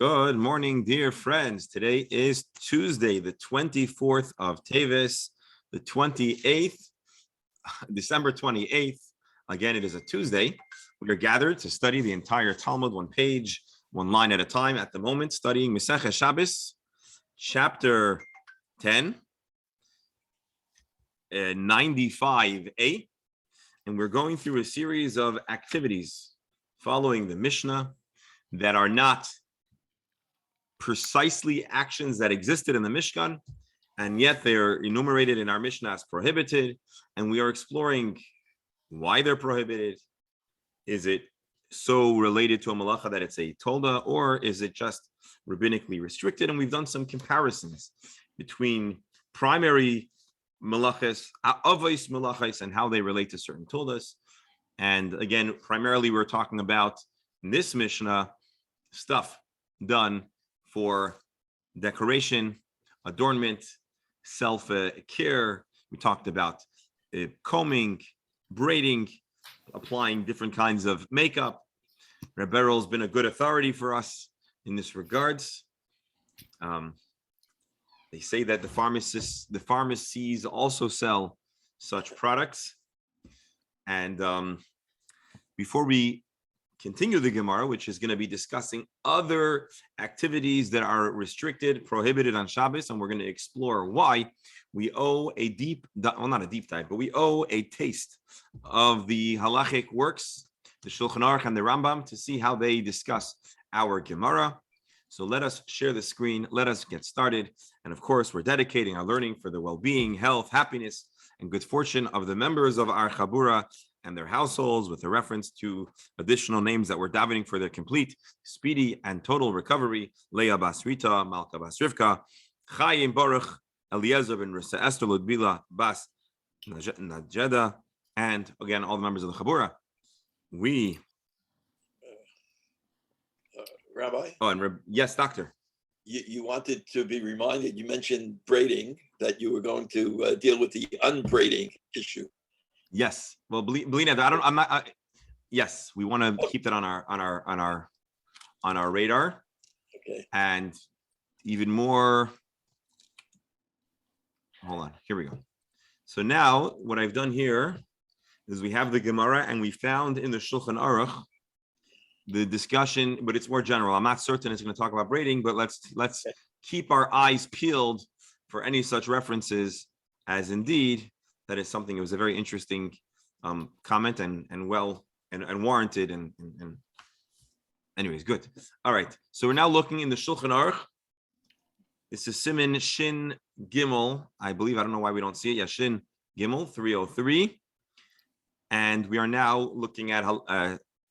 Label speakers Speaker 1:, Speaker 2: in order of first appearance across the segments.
Speaker 1: Good morning, dear friends. Today is Tuesday, the 24th of Teves, the 28th, December 28th. Again, it is a Tuesday. We are gathered to study the entire Talmud, one page, one line at a time. At the moment, studying Masechet Shabbos, chapter 10, 95a. And we're going through a series of activities following the Mishnah that are not precisely actions that existed in the Mishkan, and yet they're enumerated in our Mishnah as prohibited, and we are exploring why they're prohibited. Is it so related to a malacha that it's a tolda, or is it just rabbinically restricted? And we've done some comparisons between primary malachas, avos malachas, and how they relate to certain toldas. And again, primarily we're talking about in this Mishnah stuff done for decoration, adornment, self-care. We talked about combing, braiding, applying different kinds of makeup. Reb Beryl's been a good authority for us in this regards. They say that the pharmacies also sell such products. And before we continue the Gemara, which is going to be discussing other activities that are restricted, prohibited on Shabbos, and we're going to explore why we owe a not a deep dive, but we owe a taste of the halachic works, the Shulchan Aruch and the Rambam, to see how they discuss our Gemara. So let us share the screen. Let us get started. And of course, we're dedicating our learning for the well-being, health, happiness, and good fortune of the members of our Chabura and their households, with a reference to additional names that we're davening for their complete, speedy, and total recovery. Leah Bas Rita, Malka Bas Rivka, Chaim Baruch, Eliezer ben Risa Esther, Ludmila Bas Najeda, and again, all the members of the Chabura.
Speaker 2: Rabbi?
Speaker 1: Yes, doctor.
Speaker 2: You wanted to be reminded, you mentioned braiding, that you were going to deal with the unbraiding issue.
Speaker 1: Yes. Well, Belina, yes, we want to keep that on our radar.
Speaker 2: Okay.
Speaker 1: And even more. Hold on. Here we go. So now what I've done here is we have the Gemara, and we found in the Shulchan Aruch the discussion, but it's more general. I'm not certain it's going to talk about braiding, but let's keep our eyes peeled for any such references, as indeed that is something. It was a very interesting comment and warranted and anyways, good. All right, so we're now looking in the Shulchan Aruch. This is Siman Shin Gimel, I believe. I don't know why we don't see it. Yeah, Shin Gimel 303, and we are now looking at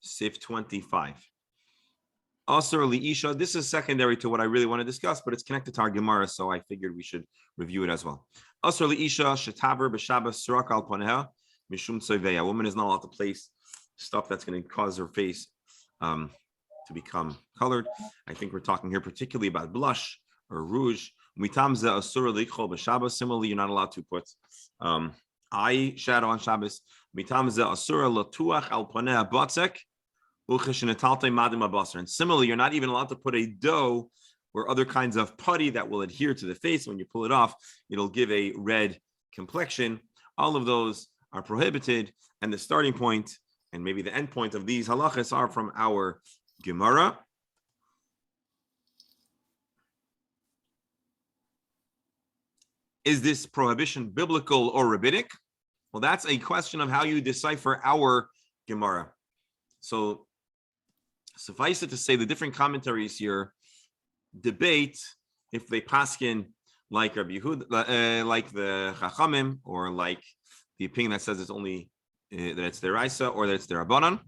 Speaker 1: Sif 25. Asur Li'isha. This is secondary to what I really want to discuss, but it's connected to our Gemara, so I figured we should review it as well. Asur Li'isha shetaber b'Shabbos surak al paneha mishum tzovei. A woman is not allowed to place stuff that's going to cause her face to become colored. I think we're talking here particularly about blush or rouge. Mitamze asur li'chol b'Shabbos. Similarly, you're not allowed to put eye shadow on Shabbos. Mitamze asur latuach al paneha batzek. And similarly, you're not even allowed to put a dough or other kinds of putty that will adhere to the face. When you pull it off, it'll give a red complexion. All of those are prohibited. And the starting point and maybe the end point of these halachas are from our Gemara. Is this prohibition biblical or rabbinic? Well, that's a question of how you decipher our Gemara. So suffice it to say, the different commentaries here debate if they paskin like Rabbi Yehuda, like the Chachamim, or like the opinion that says it's only that it's deraisa or that it's derabanan.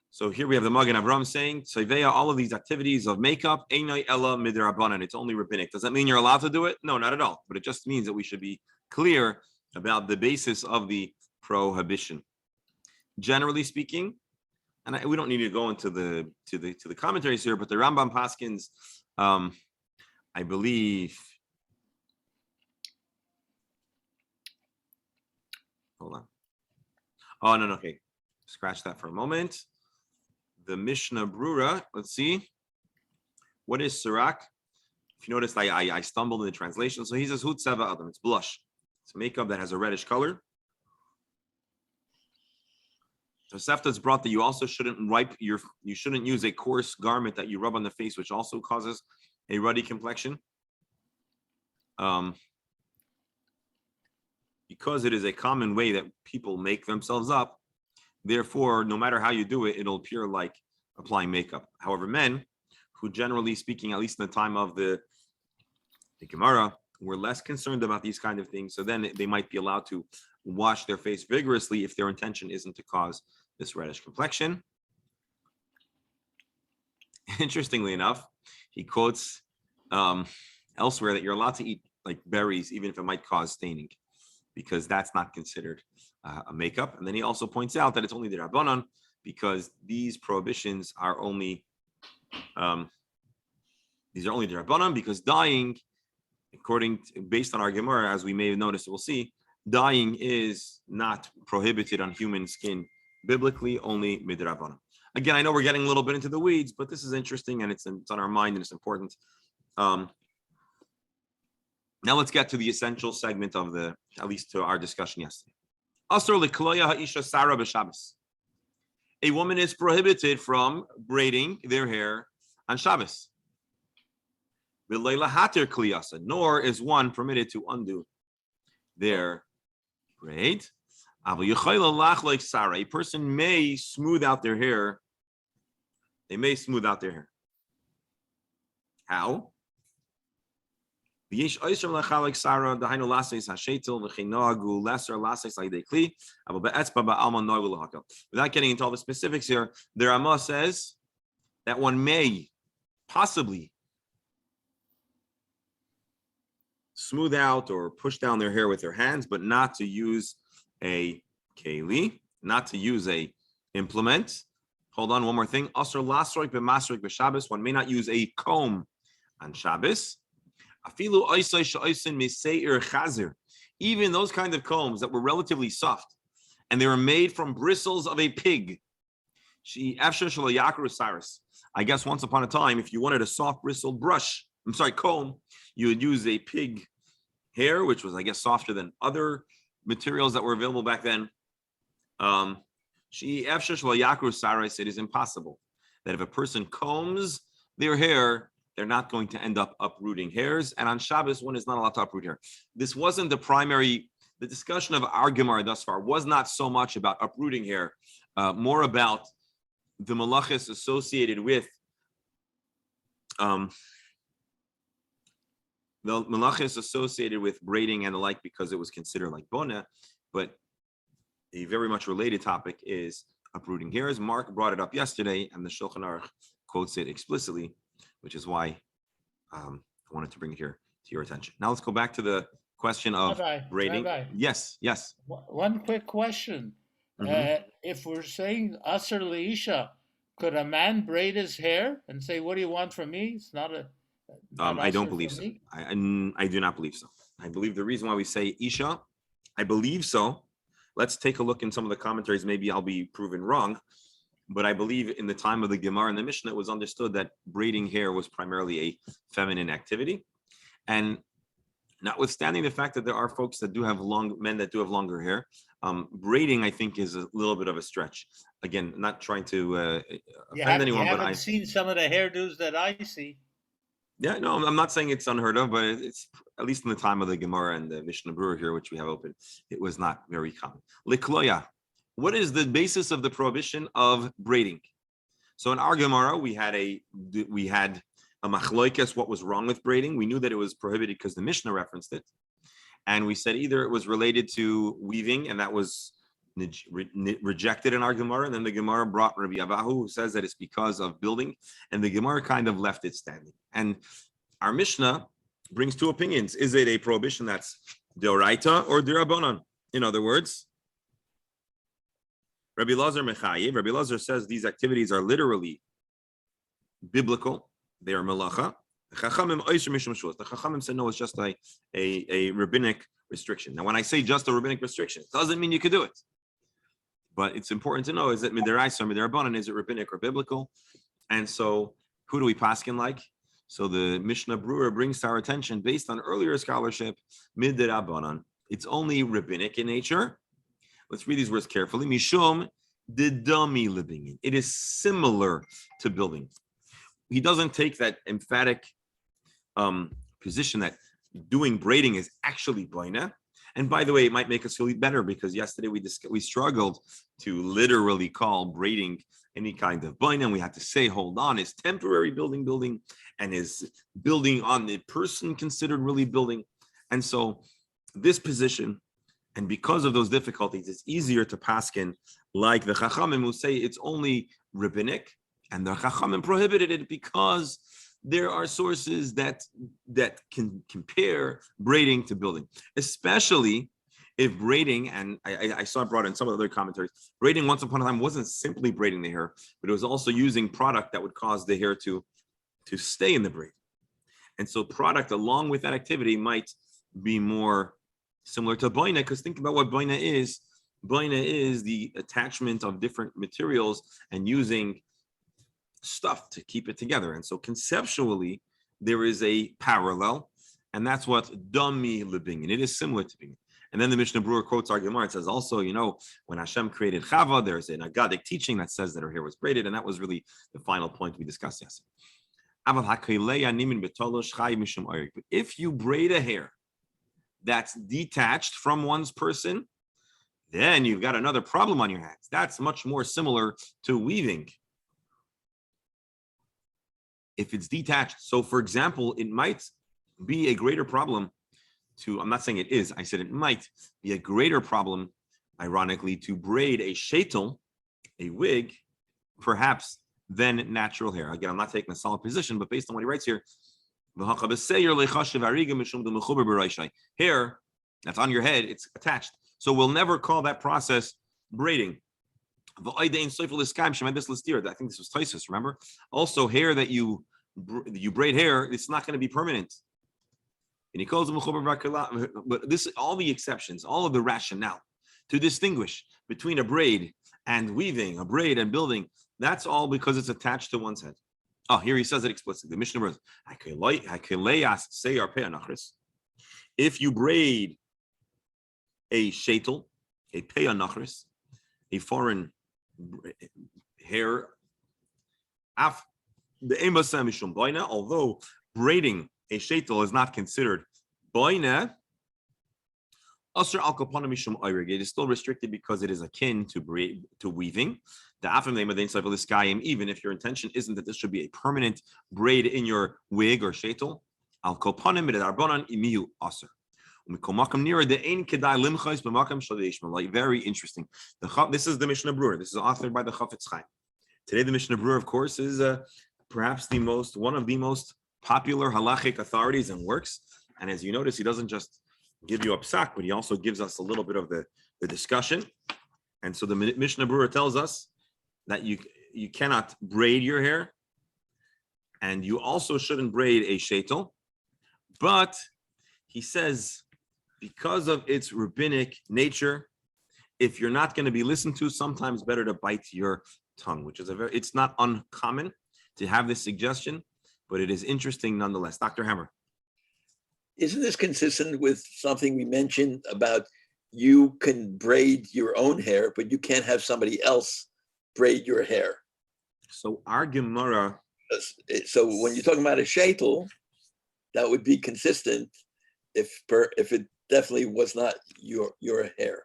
Speaker 1: So here we have the Magen Avraham saying, "Tzavei, all of these activities of makeup, einay ella midrabanan. It's only rabbinic. Does that mean you're allowed to do it? No, not at all. But it just means that we should be clear about the basis of the prohibition. Generally speaking, and we don't need to go into the commentaries here, but the Rambam paskins, I believe. Hold on. Oh no, okay. Scratch that for a moment. the Mishnah Brura. Let's see. What is Sirak? If you notice, I stumbled in the translation. So he says, Hut Seva Adam. It's blush. It's makeup that has a reddish color. Tosefta's brought that you also shouldn't you shouldn't use a coarse garment that you rub on the face, which also causes a ruddy complexion. Because it is a common way that people make themselves up, therefore, no matter how you do it, it'll appear like applying makeup. However, men, who generally speaking, at least in the time of the Gemara, were less concerned about these kind of things, so then they might be allowed to wash their face vigorously if their intention isn't to cause this reddish complexion. Interestingly enough, he quotes elsewhere that you're allowed to eat like berries, even if it might cause staining, because that's not considered a makeup. And then he also points out that it's only the Rabbanan, because these prohibitions are only the Rabbanan, because dyeing, based on our Gemara, as we may have noticed, we'll see, dyeing is not prohibited on human skin biblically, only midrabanan. Again, I know we're getting a little bit into the weeds, but this is interesting and it's on our mind and it's important. Now let's get to the essential segment of at least to our discussion yesterday. A woman is prohibited from braiding their hair on Shabbos. Nor is one permitted to undo their braid. A person may smooth out their hair. They may smooth out their hair. How? Without getting into all the specifics here, the Rama says that one may possibly smooth out or push down their hair with their hands, but not to use a keli, not to use a implement. Hold on, one more thing. One may not use a comb on Shabbos. Even those kinds of combs that were relatively soft and they were made from bristles of a pig. I guess once upon a time, if you wanted a soft bristled comb, you would use a pig hair, which was, I guess, softer than other materials that were available back then. It is impossible that if a person combs their hair, they're not going to end up uprooting hairs. And on Shabbos, one is not allowed to uproot hair. This wasn't the discussion of our Gemara thus far was not so much about uprooting hair, more about the malachas associated with braiding and the like, because it was considered like bona. But a very much related topic is uprooting hairs. Mark brought it up yesterday, and the Shulchan Aruch quotes it explicitly, which is why I wanted to bring it here to your attention. Now let's go back to the question of braiding.
Speaker 3: Rabbi.
Speaker 1: Yes.
Speaker 3: One quick question.
Speaker 1: Mm-hmm.
Speaker 3: If we're saying Asr Leisha, could a man braid his hair and say, "What do you want from me?" It's not a.
Speaker 1: I don't believe so. I do not believe so. I believe the reason why we say Isha, I believe so. Let's take a look in some of the commentaries. Maybe I'll be proven wrong. But I believe in the time of the Gemara and the Mishnah, it was understood that braiding hair was primarily a feminine activity. And notwithstanding the fact that there are folks that do have men that do have longer hair, braiding, I think, is a little bit of a stretch. Again, not trying to offend anyone, but I've
Speaker 3: seen some of the hairdos that I see.
Speaker 1: Yeah, no, I'm not saying it's unheard of, but it's at least in the time of the Gemara and the Mishnah Brura here, which we have open, it was not very common. Likloya. What is the basis of the prohibition of braiding? So in our Gemara, we had a machloikas, what was wrong with braiding. We knew that it was prohibited because the Mishnah referenced it. And we said either it was related to weaving, and that was rejected in our Gemara. And then the Gemara brought Rabbi Abahu, who says that it's because of building. And the Gemara kind of left it standing. And our Mishnah brings two opinions. Is it a prohibition that's deoraita or derabanan? In other words, Rabbi Lazar Mechayiv. Rabbi Lazar says these activities are literally biblical. They are malacha. The Chachamim said no, it's just a rabbinic restriction. Now, when I say just a rabbinic restriction, it doesn't mean you could do it. But it's important to know, is it midiraisa or midirabanan? Is it rabbinic or biblical? And so who do we paskin like? So the Mishnah Brewer brings to our attention, based on earlier scholarship, midirabanan. It's only rabbinic in nature. Let's read these words carefully. Mishum didami living. It is similar to building. He doesn't take that emphatic position that doing braiding is actually baina. And by the way, it might make us feel better because yesterday we struggled to literally call braiding any kind of baina, and we had to say, hold on, is temporary building, and is building on the person considered really building? And so this position, and because of those difficulties, it's easier to paskin like the Chachamim who say it's only rabbinic, and the Chachamim prohibited it because there are sources that can compare braiding to building, especially if braiding, and I saw it brought in some of the other commentaries, braiding once upon a time wasn't simply braiding the hair, but it was also using product that would cause the hair to stay in the braid. And so product along with that activity might be more similar to boina, because think about what boina is. Boina is the attachment of different materials and using stuff to keep it together. And so conceptually, there is a parallel, and that's what dami libingin. It is similar to bingin. And then the Mishnah Brewer quotes our Gemara. It says also, when Hashem created Chava, there's an Agadic teaching that says that her hair was braided, and that was really the final point we discussed yesterday. But if you braid a hair that's detached from one's person, then you've got another problem on your hands. That's much more similar to weaving. If it's detached. So for example, it might be a greater problem I'm not saying it is, I said it might be a greater problem, ironically, to braid a shaitel, a wig, perhaps, than natural hair. Again, I'm not taking a solid position, but based on what he writes here, hair that's on your head, it's attached. So we'll never call that process braiding. I think this was Taisus, remember? Also, hair that you braid hair, it's not going to be permanent. And he calls them, but this, all the exceptions, all of the rationale to distinguish between a braid and weaving, a braid and building, that's all because it's attached to one's head. Oh, here he says it explicitly. The Mishnah says, if you braid a shaitel, a peyanachris, a foreign hair, although braiding a shaitel is not considered boina, it is still restricted because it is akin to weaving. Even if your intention isn't that this should be a permanent braid in your wig or shaitel, very interesting. This is the Mishnah Brewer. This is authored by the Chafetz Chaim. Today, the Mishnah Brewer, of course, is perhaps one of the most popular halachic authorities and works. And as you notice, he doesn't just give you a psak, but he also gives us a little bit of the discussion. And so the Mishnah Brewer tells us that you cannot braid your hair, and you also shouldn't braid a shaitel. But he says, because of its rabbinic nature, if you're not going to be listened to, sometimes better to bite your tongue, which is it's not uncommon to have this suggestion, but it is interesting nonetheless. Dr. Hammer.
Speaker 2: Isn't this consistent with something we mentioned about you can braid your own hair, but you can't have somebody else braid your hair?
Speaker 1: So our Gemara.
Speaker 2: So when you're talking about a shaitel, that would be consistent if it definitely was not your hair.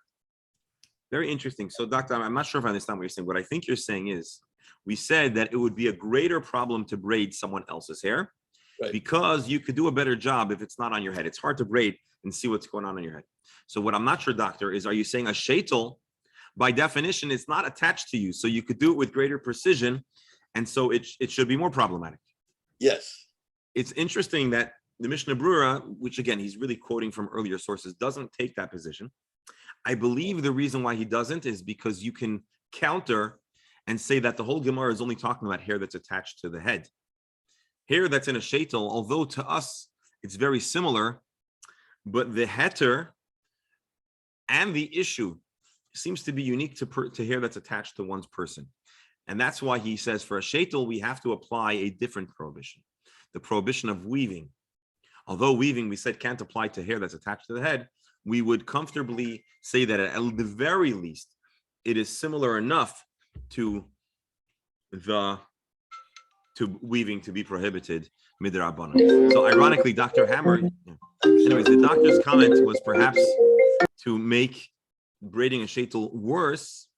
Speaker 1: Very interesting. So, Doctor, I'm not sure if I understand what you're saying. What I think you're saying is, we said that it would be a greater problem to braid someone else's hair, right, because you could do a better job if it's not on your head. It's hard to braid and see what's going on your head. So what I'm not sure, Doctor, is, are you saying a shaitel, by definition, it's not attached to you, so you could do it with greater precision, and so it should be more problematic?
Speaker 2: Yes.
Speaker 1: It's interesting that the Mishnah Brura, which again, he's really quoting from earlier sources, doesn't take that position. I believe the reason why he doesn't is because you can counter and say that the whole Gemara is only talking about hair that's attached to the head. Hair that's in a shaitel, although to us it's very similar, but the heter and the issue seems to be unique to hair that's attached to one's person. And that's why he says for a shaitel, we have to apply a different prohibition, the prohibition of weaving. Although weaving, we said, can't apply to hair that's attached to the head, we would comfortably say that at the very least, it is similar enough to weaving to be prohibited midrabanan. So ironically, Dr. Hammer, anyways, the doctor's comment was perhaps to make braiding a shaitel worse.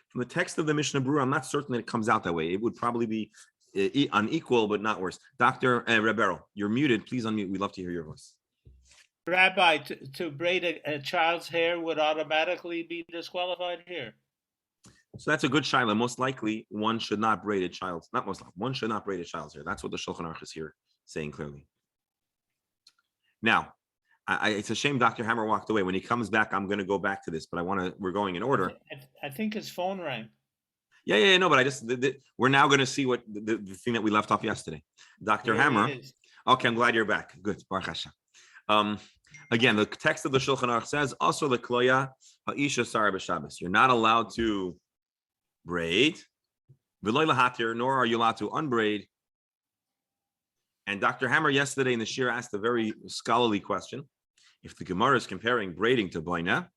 Speaker 1: From the text of the Mishnah Berurah, I'm not certain that it comes out that way. It would probably be unequal, but not worse. Dr. Rebero, you're muted. Please unmute. We'd love to hear your voice.
Speaker 3: Rabbi, to braid a child's hair would automatically be disqualified here.
Speaker 1: So that's a good shaila. Most likely, one should not braid a child's. Not most likely, one should not braid a child's hair. That's what the Shulchan Aruch is here saying clearly. Now, it's a shame Dr. Hammer walked away. When he comes back, I'm going to go back to this, but we're going in order.
Speaker 3: I think his phone rang.
Speaker 1: Yeah, no, but we're now going to see what the thing that we left off yesterday. Dr. Hammer. Okay, I'm glad you're back. Good. Baruch Hashem. Again, the text of the Shulchan Aruch says, also the kloya ha'isha sara b'Shabbos. You're not allowed to braid, v'loy lahatir, nor are you allowed to unbraid. And Dr. Hammer yesterday in the shir asked a very scholarly question. If the Gemara is comparing braiding to boina,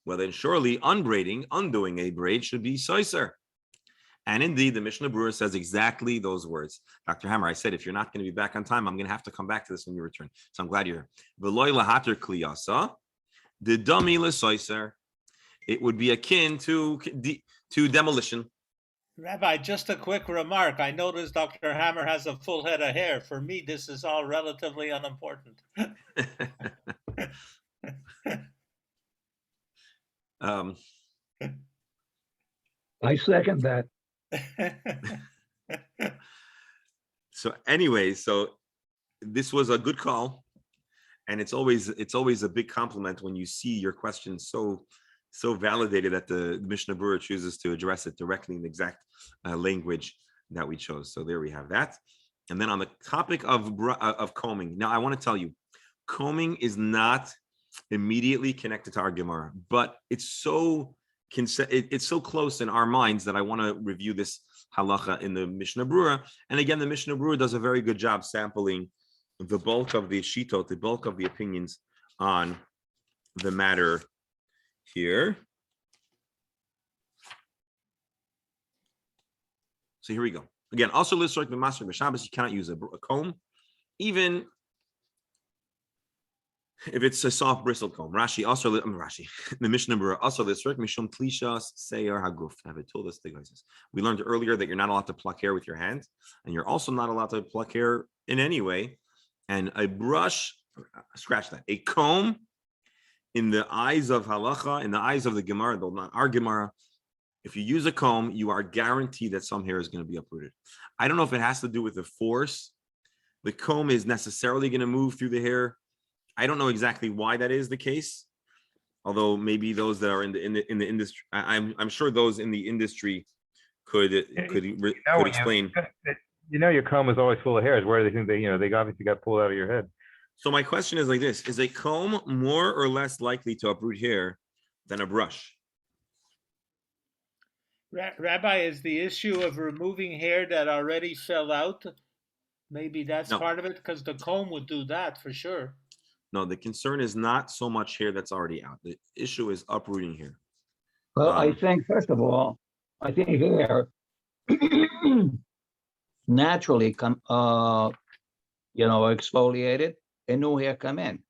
Speaker 1: well then surely unbraiding, undoing a braid should be soiser. And indeed, the Mishnah Berurah says exactly those words. Dr. Hammer, I said, if you're not going to be back on time, I'm going to have to come back to this when you return. So I'm glad you're here. V'loy lahatir kliyasa, the dami l'soiser. It would be akin to demolition.
Speaker 3: Rabbi, just a quick remark. I noticed Dr. Hammer has a full head of hair. For me, this is all relatively unimportant.
Speaker 4: I second that.
Speaker 1: So anyway, so this was a good call, and it's always a big compliment when you see your question so validated that the Mishnah Berurah chooses to address it directly in the exact language that we chose. So there we have that. And then on the topic of combing, now I want to tell you, combing is not immediately connected to our Gemara, but it's so close in our minds that I want to review this halacha in the Mishnah Berurah. And again, the Mishnah Berurah does a very good job sampling the bulk of the shitot, the bulk of the opinions on the matter here. So here we go. Again, also lissork b'masr b'Shabbos, you cannot use a comb, even if it's a soft bristled comb. Rashi, the Mishnah Berurah also lissork mishum tlishas seir haguf. I have told us the guys. We learned earlier that you're not allowed to pluck hair with your hands, and you're also not allowed to pluck hair in any way. And a brush, scratch that, a comb, in the eyes of halacha, in the eyes of the Gemara, though not our Gemara, if you use a comb, you are guaranteed that some hair is going to be uprooted. I don't know if it has to do with the force. The comb is necessarily going to move through the hair. I don't know exactly why that is the case. Although maybe those that are in the industry, I'm sure those in the industry could explain.
Speaker 5: Your comb is always full of hairs. Where do they think they obviously got pulled out of your head?
Speaker 1: So my question is like this: is a comb more or less likely to uproot hair than a brush?
Speaker 3: Rabbi, is the issue of removing hair that already fell out? Maybe that's part of it, because the comb would do that for sure.
Speaker 1: No, the concern is not so much hair that's already out. The issue is uprooting hair.
Speaker 4: Well, I think, first of all, hair naturally exfoliated and new hair come in.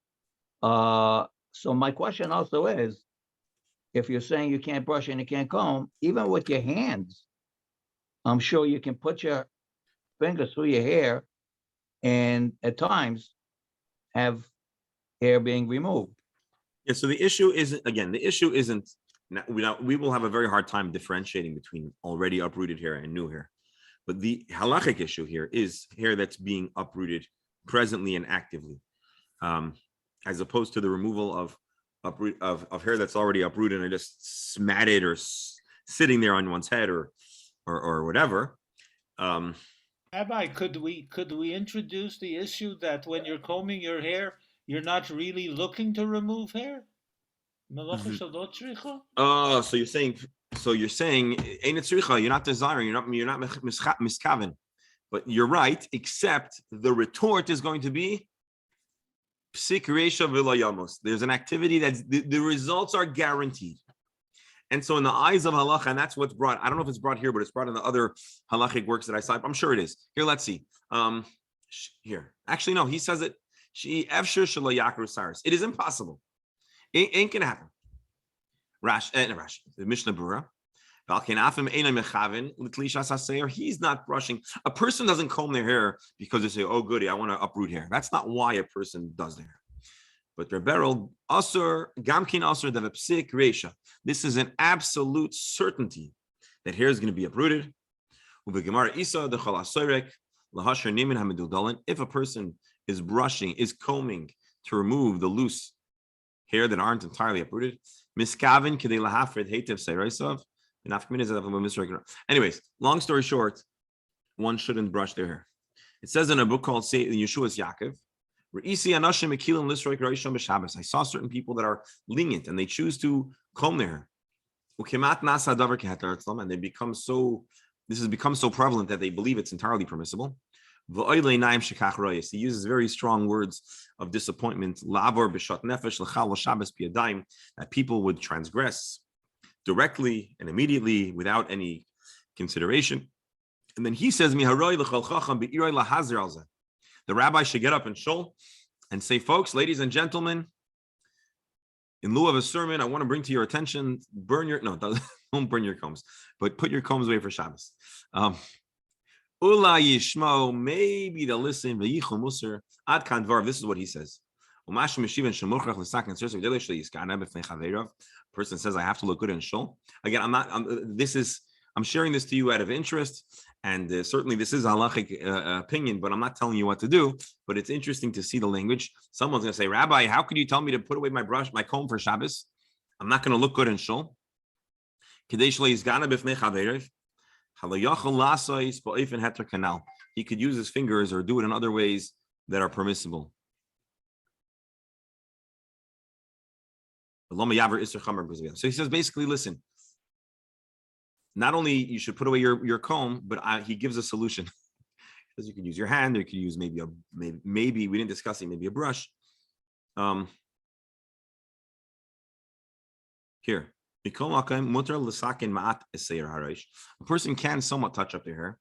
Speaker 4: So my question also is, if you're saying you can't brush and you can't comb, even with your hands, I'm sure you can put your fingers through your hair and at times have hair being removed.
Speaker 1: Yeah, so the issue isn't, we will have a very hard time differentiating between already uprooted hair and new hair. But the halachic issue here is hair that's being uprooted presently and actively, as opposed to the removal of hair that's already uprooted and just smatted or sitting there on one's head or whatever.
Speaker 3: Rabbi, could we introduce the issue that when you're combing your hair, you're not really looking to remove hair? Melacha shel lo tzricha?
Speaker 1: Oh, so you're saying ain't it tzricha? You're not desiring. You're not miskaven. But you're right. Except the retort is going to be psik reisha v'lo yamos. There's an activity that's the results are guaranteed. And so in the eyes of halacha, and that's what's brought. I don't know if it's brought here, but it's brought in the other halachic works that I saw. I'm sure it is. Here, let's see. Here, actually, no. He says it. It is impossible. Ain't gonna happen. Rashi, the Mishnah Berurah. He's not brushing. A person doesn't comb their hair because they say, "Oh, goody, I want to uproot hair." That's not why a person does their hair. But Rebberal asur gamkin asur devepsik reisha. This is an absolute certainty that hair is going to be uprooted. If a person is brushing, is combing to remove the loose hair that aren't entirely uprooted, anyways, long story short, one shouldn't brush their hair. It says in a book called Yeshua's Yaakov, I saw certain people that are lenient and they choose to comb their hair. And they become so, this has become so prevalent that they believe it's entirely permissible. He uses very strong words of disappointment, that people would transgress directly and immediately without any consideration. And then he says, the rabbi should get up in shul and say, folks, ladies and gentlemen, in lieu of a sermon, I want to bring to your attention, don't burn your combs, but put your combs away for Shabbos. Ula yishmo, maybe they'll listen. V'yichol muser ad kan dvar. This is what he says. Person says, I have to look good in shul. Again, I'm sharing this to you out of interest, and certainly this is a halachic opinion, but I'm not telling you what to do. But it's interesting to see the language. Someone's going to say, Rabbi, how could you tell me to put away my comb for Shabbos? I'm not going to look good in shul. He could use his fingers or do it in other ways that are permissible. So he says, basically, listen, not only you should put away your comb, but he gives a solution. Because you could use your hand, or you could use maybe we didn't discuss it, maybe a brush. Here. A person can somewhat touch up their hair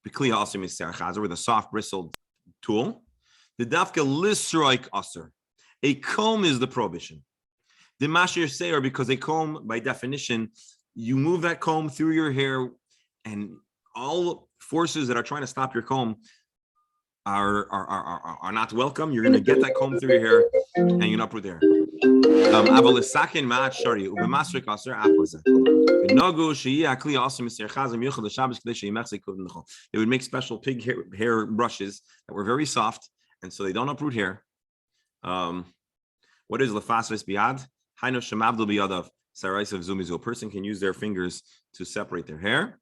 Speaker 1: with a soft bristled tool. The dafka lisroik aser. A comb is the prohibition. The mashir seir, because a comb, by definition, you move that comb through your hair, and all forces that are trying to stop your comb are not welcome. You're going to get that comb through your hair, and you're not put there. It would make special pig hair brushes that were very soft, and so they don't uproot hair. What is lefasves biad? Haino shemavdul biyadav. Saraisav zumizu. A person can use their fingers to separate their hair.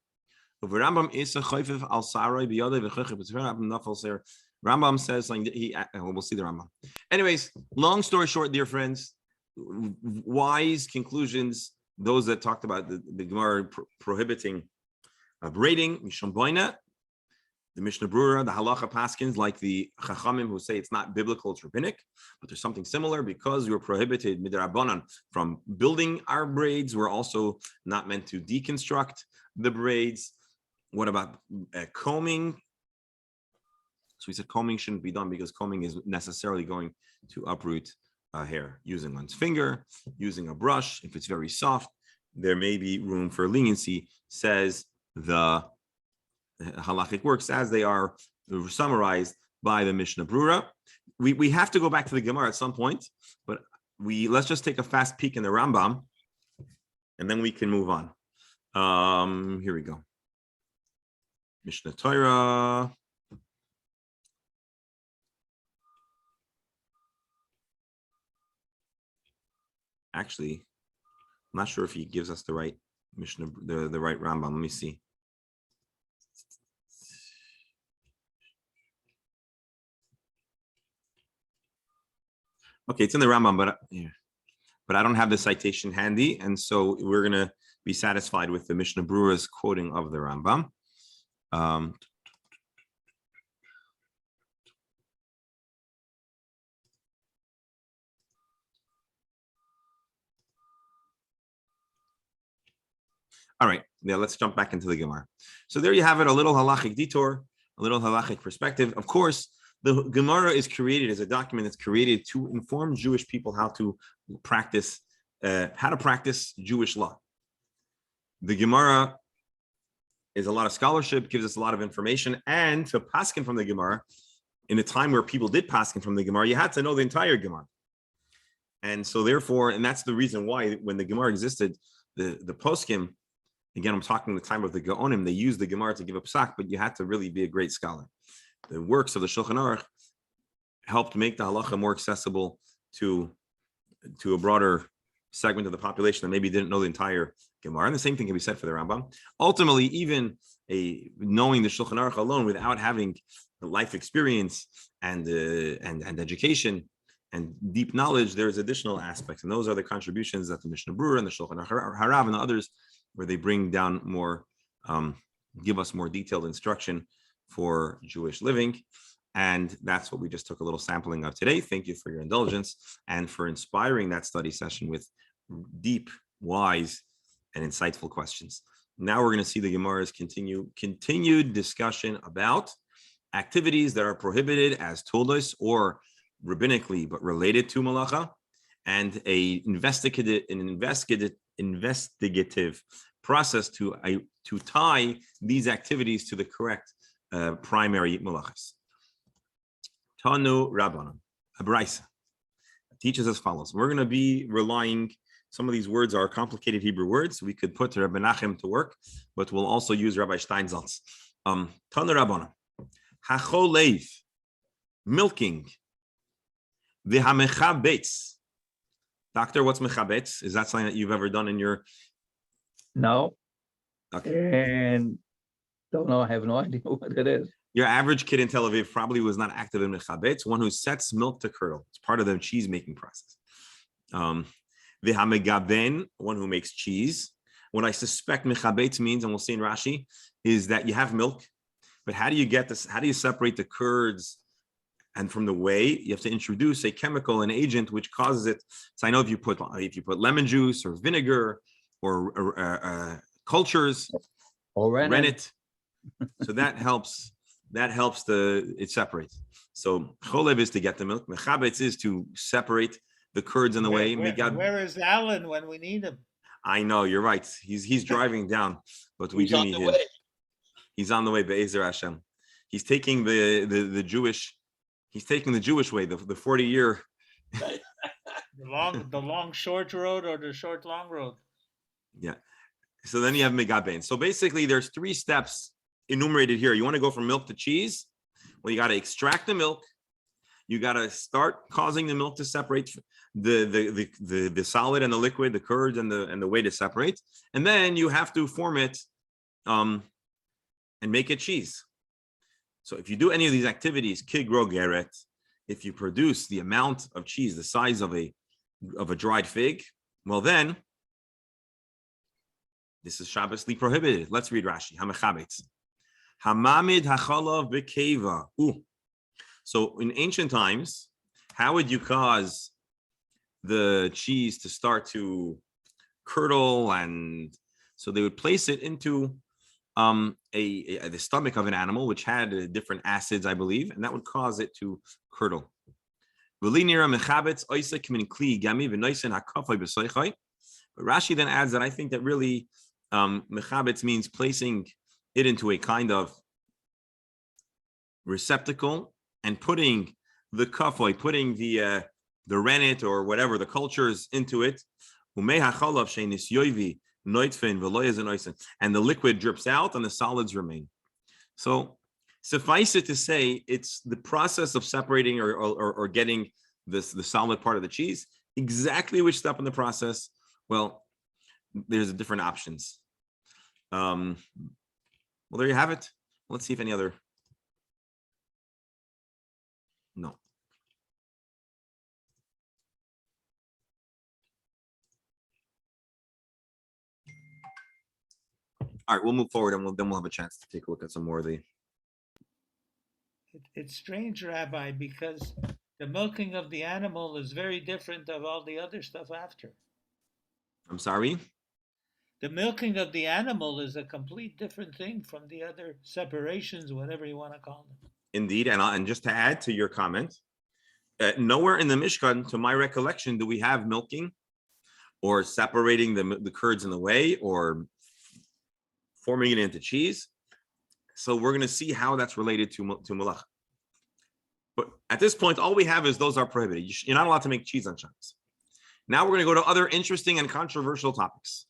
Speaker 1: Rambam says, like, we'll see the Rambam. Anyways, long story short, dear friends, wise conclusions, those that talked about the Gemara prohibiting braiding, Mishum Boina, the Mishnah Berurah, the Halacha Paskins, like the Chachamim who say it's not biblical, it's rabbinic, but there's something similar because we were prohibited midrabanan from building our braids. We're also not meant to deconstruct the braids. What about combing? So we said combing shouldn't be done because combing is necessarily going to uproot hair. Using one's finger, using a brush, if it's very soft, there may be room for leniency, says the halachic works as they are summarized by the Mishnah Berurah. We have to go back to the Gemara at some point, but let's just take a fast peek in the Rambam, and then we can move on. Here we go. Mishnah Torah. Actually, I'm not sure if he gives us the right Mishnah, the right Rambam. Let me see. Okay, it's in the Rambam, but but I don't have the citation handy, and so we're going to be satisfied with the Mishnah Berurah's quoting of the Rambam. All right, now let's jump back into the Gemara. So there you have it, a little halachic detour, a little halachic perspective. Of course, the Gemara is created as a document that's created to inform Jewish people how to practice Jewish law. The Gemara is a lot of scholarship, gives us a lot of information, and to paskin from the Gemara, in a time where people did paskin from the Gemara, you had to know the entire Gemara. And so therefore, and that's the reason why when the Gemara existed, the poskim, again, I'm talking the time of the Gaonim, they used the Gemara to give a psak, but you had to really be a great scholar. The works of the Shulchan Aruch helped make the halacha more accessible to a broader segment of the population that maybe didn't know the entire Gemara. And the same thing can be said for the Rambam. Ultimately, even knowing the Shulchan Aruch alone without having the life experience and education and deep knowledge, there's additional aspects. And those are the contributions that the Mishnah Berurah and the Shulchan Harav and the others, where they bring down more, give us more detailed instruction for Jewish living. And that's what we just took a little sampling of today. Thank you for your indulgence and for inspiring that study session with deep, wise, and insightful questions. Now we're going to see the Gemara's continued discussion about activities that are prohibited as toldos or rabbinically, but related to malacha, and an investigative process to tie these activities to the correct primary malachas. Tanu Rabbanan, a brisa teaches as follows. We're going to be relying, some of these words are complicated Hebrew words. We could put Rabbi Nachem to work, but we'll also use Rabbi Steinsaltz. Tanu Rabbanan, hacholev, milking, v'hamechabetz. Doctor, what's mechabetz? Is that something that you've ever done in your...
Speaker 4: No.
Speaker 1: Okay.
Speaker 4: And don't know, I have no idea what it is.
Speaker 1: Your average kid in Tel Aviv probably was not active in mechabetz, one who sets milk to curdle. It's part of the cheese making process. V'hamegaben, one who makes cheese. What I suspect mechabetz means, and we'll see in Rashi, is that you have milk, but how do you get this? How do you separate the curds and from the whey? You have to introduce a chemical, an agent, which causes it. So I know if you put lemon juice or vinegar or cultures
Speaker 4: Or
Speaker 1: rennet, so that helps. That helps it separate. So cholev is to get the milk. Mechabetz is to separate the curds in the whey.
Speaker 3: Where is Alan when we need him?
Speaker 1: I know, you're right. He's driving down, but we do need him. He's on the way, Be'ezer Hashem. He's taking the Jewish. He's taking the Jewish way, the 40-year.
Speaker 3: The long short road or the short long road.
Speaker 1: Yeah. So then you have megaben. So basically, there's 3 steps enumerated here. You want to go from milk to cheese? Well, you got to extract the milk. You got to start causing the milk to separate the solid and the liquid, the curds and the whey to separate, and then you have to form it, and make it cheese. So if you do any of these activities, kigro geret, if you produce the amount of cheese the size of a dried fig, well then this is Shabbosly prohibited. Let's read Rashi. Hamechabetz. Hamamid hachalav bekeva. So in ancient times, how would you cause the cheese to start to curdle? And so they would place it into the stomach of an animal, which had different acids, I believe, and that would cause it to curdle. But Rashi then adds that I think that really mechabetz means placing it into a kind of receptacle and putting the kafoi, putting the rennet or whatever, the cultures into it, and the liquid drips out and the solids remain. So suffice it to say, it's the process of separating or getting the solid part of the cheese. Exactly which step in the process? Well, there's different options. Well, there you have it. Let's see if any other. No. All right, we'll move forward and then we'll have a chance to take a look at some more of the.
Speaker 3: It's strange, Rabbi, because the milking of the animal is very different of all the other stuff after.
Speaker 1: I'm sorry.
Speaker 3: The milking of the animal is a complete different thing from the other separations, whatever you want to call them.
Speaker 1: Indeed, and just to add to your comment, nowhere in the Mishkan, to my recollection, do we have milking or separating the curds in the whey or forming it into cheese. So we're going to see how that's related to malacha. But at this point, all we have is those are prohibited. You're not allowed to make cheese on Shabbos. Now we're going to go to other interesting and controversial topics.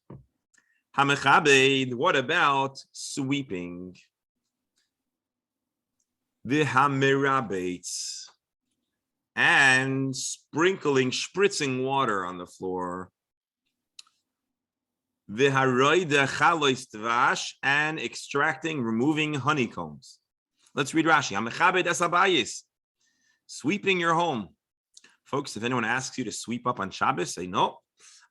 Speaker 1: Hamechabed, what about sweeping? The hamirabetz, and sprinkling, spritzing water on the floor. The haroide chalois tvash, and extracting, removing honeycombs. Let's read Rashi. Hamechabed esabayis, sweeping your home. Folks, if anyone asks you to sweep up on Shabbos, say no.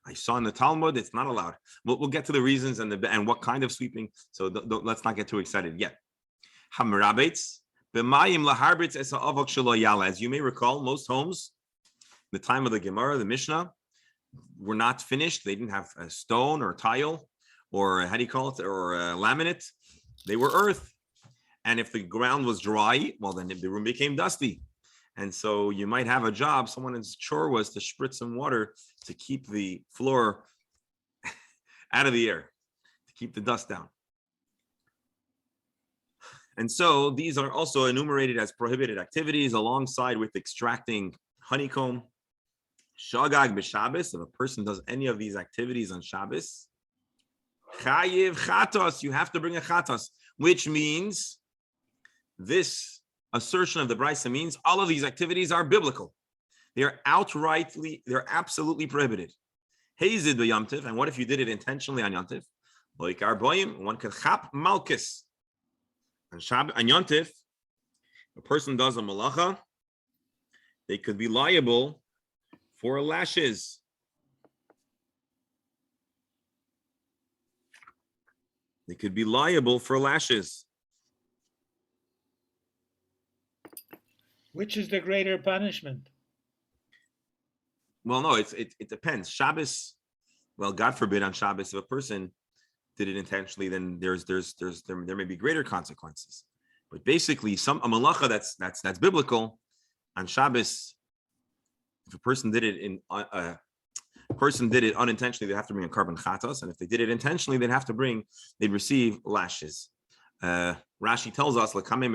Speaker 1: I saw in the Talmud it's not allowed. We'll get to the reasons and what kind of sweeping. So let's not get too excited yet. Hamirabetz. As you may recall, most homes, the time of the Gemara, the Mishnah, were not finished. They didn't have a stone or tile or how do you call it, or a laminate. They were earth. And if the ground was dry, well, then the room became dusty. And so you might have a job. Someone's chore was to spritz some water to keep the floor out of the air, to keep the dust down. And so these are also enumerated as prohibited activities alongside with extracting honeycomb. Shagag b'Shabbos, if a person does any of these activities on Shabbos, chayiv chatos, you have to bring a chatos, which means this assertion of the Brisa means all of these activities are biblical. They're absolutely prohibited. Hazid b'Yom, and what if you did it intentionally on Yom Tov? Like arboim, one could chap malchus. On Shabbat, on Yom Tov, a person does a malacha, they could be liable for lashes. They could be liable for lashes.
Speaker 3: Which is the greater punishment?
Speaker 1: Well, no, it depends. Shabbos, well, God forbid on Shabbos, if a person did it intentionally, then there may be greater consequences. But basically, a malacha that's biblical on Shabbos, if a person did it unintentionally, they have to bring a carbon chatos, and if they did it intentionally, they'd receive lashes. Rashi tells us, basically,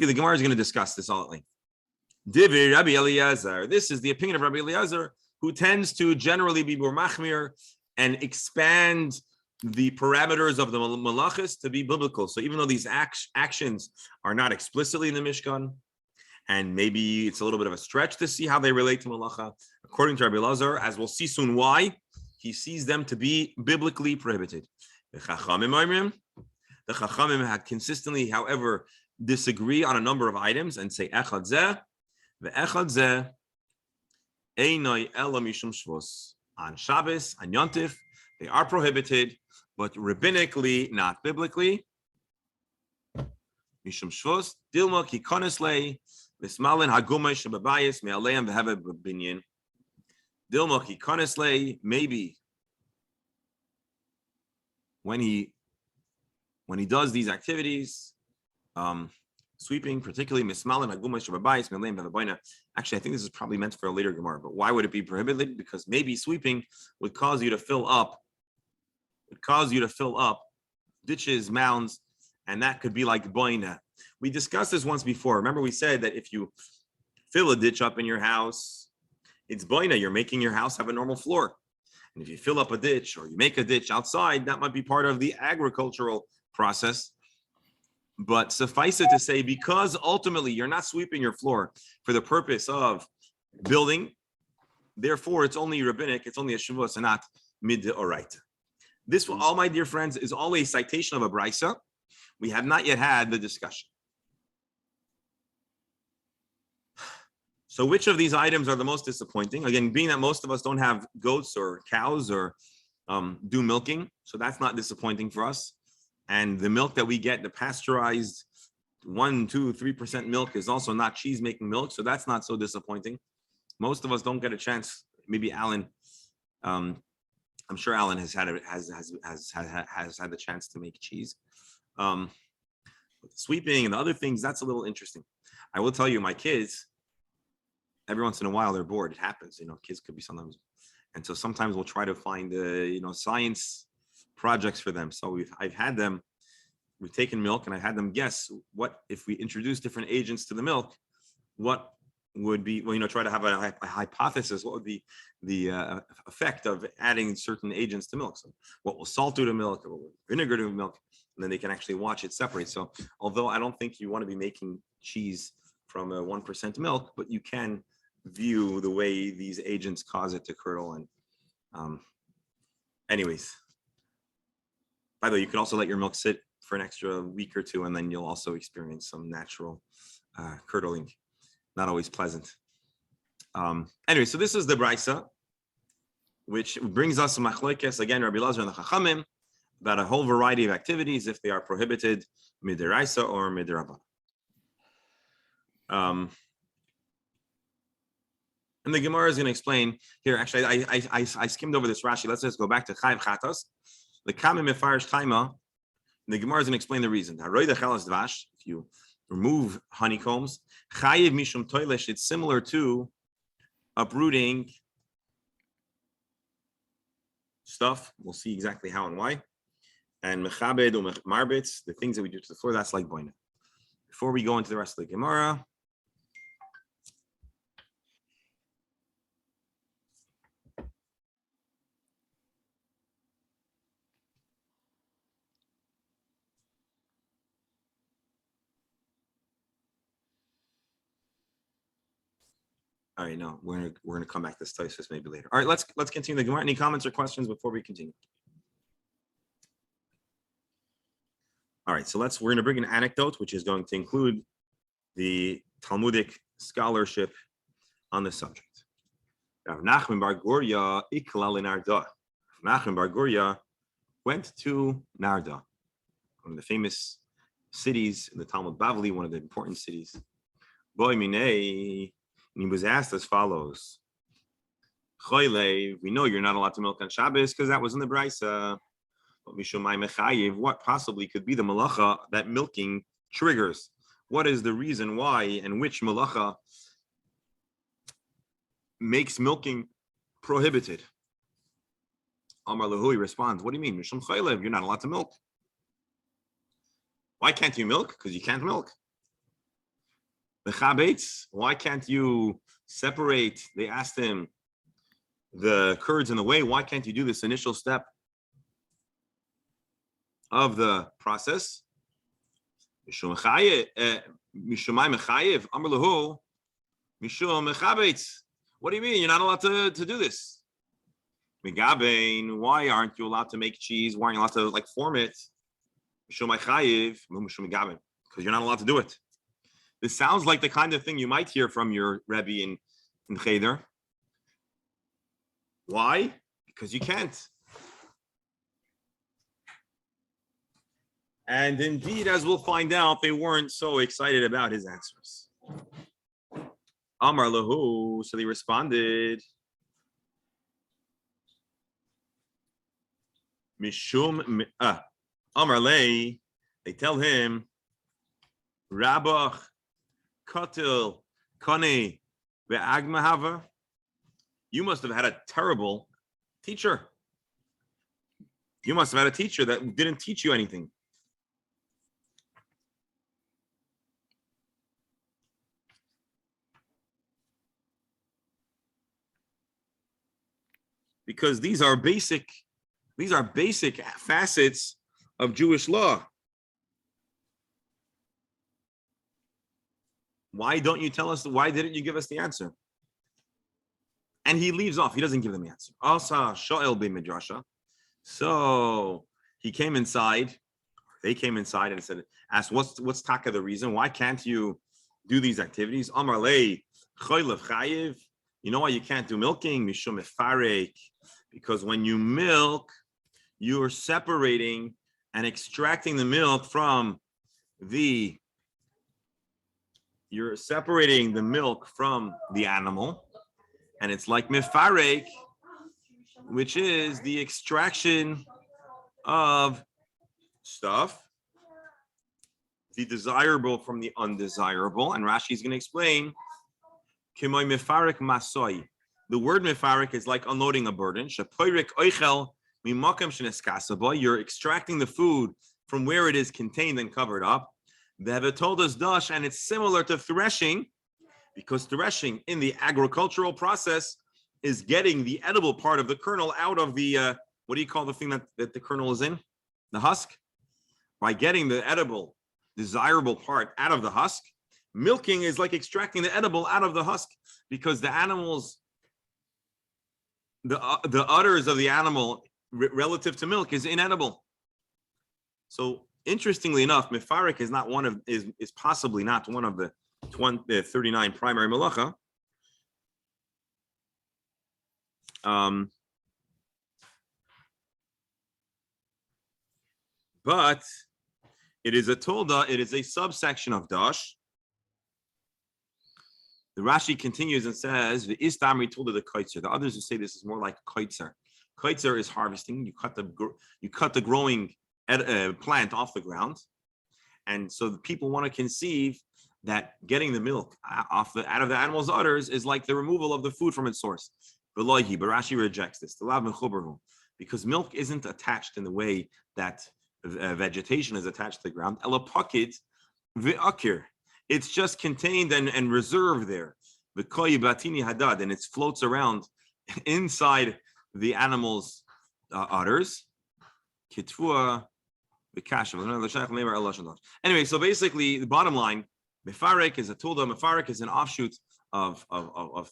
Speaker 1: the Gemara is going to discuss this all at length. Rabbi Eliezer. This is the opinion of Rabbi Eliezer, who tends to generally be more machmir and expand the parameters of the malachas to be biblical. So even though these actions are not explicitly in the Mishkan, and maybe it's a little bit of a stretch to see how they relate to malacha, according to Rabbi Elazar, as we'll see soon why, he sees them to be biblically prohibited. The Chachamim had consistently, however, disagree on a number of items and say echad zeh, ve'echad zeh, Einoi ela mishum shvos. On Shabbos, on Yom Tov, they are prohibited, but rabbinically, not biblically. Mishum shvos, dilma ki koneslei, v'smalin hagumay shababayis me'aleim v'heve b'binyin. Dilma ki koneslei, maybe when he does these activities, sweeping, particularly mismalim, agumah, shababayis, me'aleim v'heve. Actually, I think this is probably meant for a later Gemara, but why would it be prohibited? Because maybe sweeping would cause you to fill up ditches, mounds, and that could be like boina. We discussed this once before. Remember, we said that if you fill a ditch up in your house, it's boina. You're making your house have a normal floor. And if you fill up a ditch or you make a ditch outside, that might be part of the agricultural process. But suffice it to say, because ultimately you're not sweeping your floor for the purpose of building, therefore it's only rabbinic, it's only a shavua, and not mid-oraita. This, all my dear friends, is all a citation of a brisa. We have not yet had the discussion. So which of these items are the most disappointing? Again, being that most of us don't have goats or cows or do milking, so that's not disappointing for us. And the milk that we get, the pasteurized 1, 2, 3% milk is also not cheese making milk, so that's not so disappointing. Most of us don't get a chance. Maybe Alan, I'm sure Alan has had the chance to make cheese. Sweeping and the other things, that's a little interesting. I will tell you, my kids, every once in a while they're bored. It happens, kids could be sometimes, and so sometimes we'll try to find science projects for them. So we've taken milk and I had them guess what if we introduce different agents to the milk, what would be, try to have a hypothesis, what would be the effect of adding certain agents to milk. So what will salt do to milk, or what will vinegar do to milk, and then they can actually watch it separate. So although I don't think you want to be making cheese from a 1% milk, but you can view the way these agents cause it to curdle. And anyways, by the way, you can also let your milk sit for an extra week or two, and then you'll also experience some natural curdling. Not always pleasant. Anyway, so this is the Brisa, which brings us to Machlokes, again, Rabbi Elazar and the Chachamim, about a whole variety of activities if they are prohibited midiraisa or midirabban. And the Gemara is going to explain here. Actually, I skimmed over this Rashi. Let's just go back to Chayiv Chatas. The Kamim Mefarish Chaima. The Gemara is going to explain the reason. If you remove honeycombs, Chayiv Mishum Toilesh, it's similar to uprooting stuff. We'll see exactly how and why. And Mechabed or Marbitz, the things that we do to the floor, that's like Boina. Before we go into the rest of the Gemara, all right, no, we're gonna come back to this Tosfos maybe later. All right, let's continue the Gemara. Any comments or questions before we continue? All right, so we're gonna bring an anecdote, which is going to include the Talmudic scholarship on the subject. Rav Nachman bar Gorya iklal in Narda. Rav Nachman bar Gorya went to Narda, one of the famous cities in the Talmud Bavli, one of the important cities. Boy minei. And he was asked as follows: Choyle, we know you're not allowed to milk on Shabbos because that was in the Brisa. But Mishomai Mechayiv, what possibly could be the malacha that milking triggers? What is the reason why and which malacha makes milking prohibited? Amar Lehui responds, what do you mean? Mishom Choyle, you're not allowed to milk. Why can't you milk? Because you can't milk. The Chabetz, why can't you separate? They asked him the curds in the whey. Why can't you do this initial step of the process? What do you mean? You're not allowed to do this. Why aren't you allowed to make cheese? Why aren't you allowed to form it? Because you're not allowed to do it. This sounds like the kind of thing you might hear from your Rebbe in Cheder. Why? Because you can't. And indeed, as we'll find out, they weren't so excited about his answers. Amar lahu, so they responded. Mishum, Amar lei, they tell him, Rabach, Kotel, Kone, Ve'agmahava. You must have had a terrible teacher. You must have had a teacher that didn't teach you anything. Because these are basic facets of Jewish law. Why don't you tell us? Why didn't you give us the answer? And he leaves off. He doesn't give them the answer. Asa shoel b'midrasha. So he came inside. They came inside and asked, "What's taka the reason? Why can't you do these activities?" Amar lei Choylev chayiv. You know why you can't do milking? Mishum mefarek. Because when you milk, you are separating and extracting the milk from the. You're separating the milk from the animal, and it's like mefarek, which is the extraction of stuff, the desirable from the undesirable. And Rashi is going to explain, Kimoy mefarek masoi. The word mefarek is like unloading a burden. Shapoirik oichel mimakam sheneskasaboy. You're extracting the food from where it is contained and covered up. They have told us dash, and it's similar to threshing, because threshing in the agricultural process is getting the edible part of the kernel out of the what do you call the thing that the kernel is in? The husk. By getting the edible, desirable part out of the husk, milking is like extracting the edible out of the husk, because the animals, the udders of the animal relative to milk is inedible. So interestingly enough, mefarek is not one of is possibly not one of the 39 primary malacha. But it is a tolda, it is a subsection of dash. The Rashi continues and says, the istamri tolda the kaitzer. The others who say this is more like kaitzer. Kaitzer is harvesting. You cut the growing plant off the ground, and so the people want to conceive that getting the milk out of the animal's udders is like the removal of the food from its source. But Rashi rejects this. Because milk isn't attached in the way that vegetation is attached to the ground. It's just contained and reserved there. And it floats around inside the animal's udders. Anyway, so basically the bottom line, mefarek is a tulda, mefarek is an offshoot of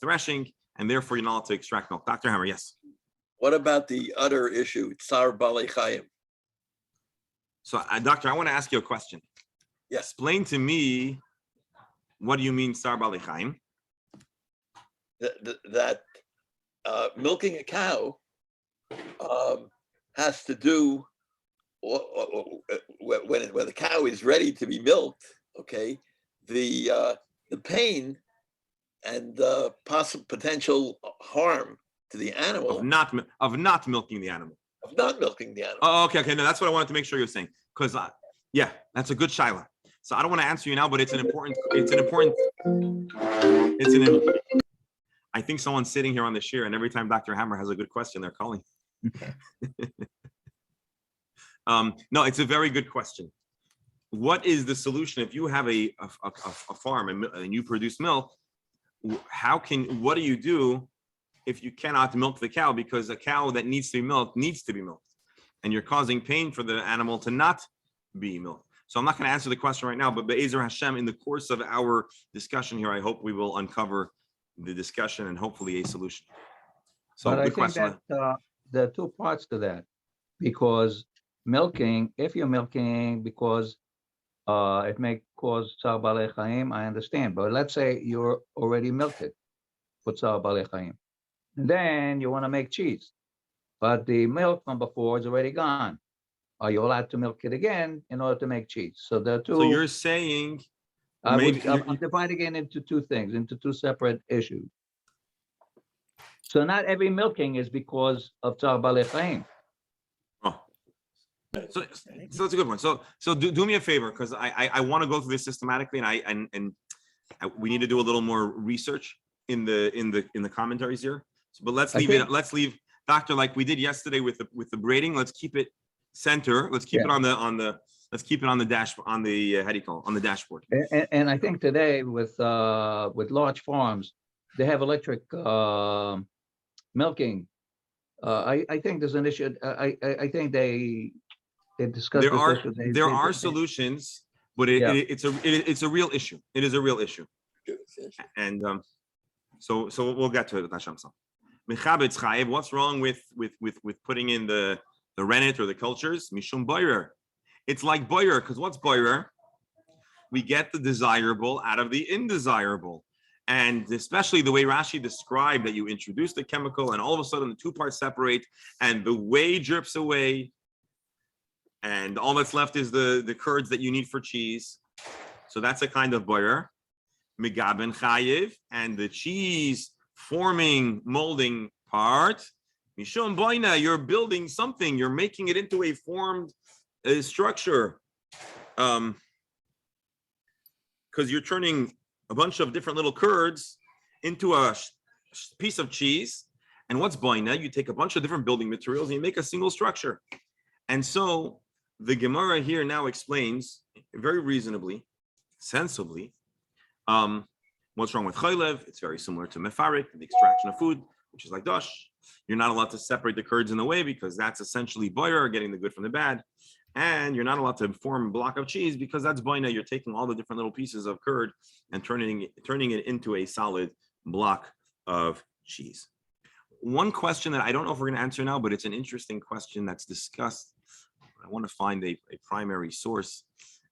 Speaker 1: threshing, and therefore you're not allowed to extract milk. Dr. Hammer, yes.
Speaker 2: What about the other issue, tsar balei chayim?
Speaker 1: So, Doctor, I want to ask you a question.
Speaker 2: Yes.
Speaker 1: Explain to me, what do you mean tsar balei chayim?
Speaker 2: That milking a cow has to do when the cow is ready to be milked. Okay, the pain and the possible potential harm to the animal
Speaker 1: Of not milking the animal.
Speaker 2: Of not milking the animal.
Speaker 1: Oh, okay. No, that's what I wanted to make sure you're saying. Because yeah, that's a good shaila. So I don't want to answer you now, but it's an important. I think someone's sitting here on the share, and every time Dr. Hammer has a good question, they're calling. No, it's a very good question. What is the solution if you have a farm and you produce milk? What do you do if you cannot milk the cow, because a cow that needs to be milked, and you're causing pain for the animal to not be milked? So I'm not going to answer the question right now, but Be'ezer Hashem, in the course of our discussion here, I hope we will uncover the discussion and hopefully a solution. So
Speaker 4: but I
Speaker 1: good
Speaker 4: think
Speaker 1: question.
Speaker 4: that there are two parts to that, because milking, if you're milking because it may cause tsar balei chayim, I understand. But let's say you're already milked it for tsar balei chayim, and then you want to make cheese, but the milk from before is already gone. Are you allowed to milk it again in order to make cheese? So there are two.
Speaker 1: So you're saying
Speaker 4: I'm dividing it into two things, into two separate issues. So not every milking is because of tsar balei chayim.
Speaker 1: So that's a good one. So do me a favor, because I want to go through this systematically, and we need to do a little more research in the commentaries here. So, but let's leave Doctor, like we did yesterday with the braiding. Let's keep it center. Let's keep it on the dash, on the how do you call it, on the dashboard.
Speaker 4: And I think today with large farms, they have electric milking. I think there's an issue. I think they discussed this issue.
Speaker 1: There are solutions, but it's a real issue. It is a real issue, and so we'll get to it. Mechabetz chayev. What's wrong with putting in the rennet or the cultures? Mishum boirer. It's like boirer, because what's boirer? We get the desirable out of the indesirable, And especially the way Rashi described that you introduce the chemical and all of a sudden the two parts separate and the whey drips away. And all that's left is the curds that you need for cheese. So that's a kind of boyer. Megaben chayiv, and the cheese forming, molding part. Mishon boina, you're building something. You're making it into a formed structure. Because you're turning a bunch of different little curds into a piece of cheese. And what's boina? You take a bunch of different building materials and you make a single structure. And so the Gemara here now explains very reasonably, sensibly, what's wrong with chaylev. It's very similar to mefarik, the extraction of food, which is like dosh. You're not allowed to separate the curds in the way because that's essentially boyer, getting the good from the bad. And you're not allowed to form a block of cheese because that's boina. You're taking all the different little pieces of curd and turning it into a solid block of cheese. One question that I don't know if we're going to answer now, but it's an interesting question that's discussed. I want to find a primary source.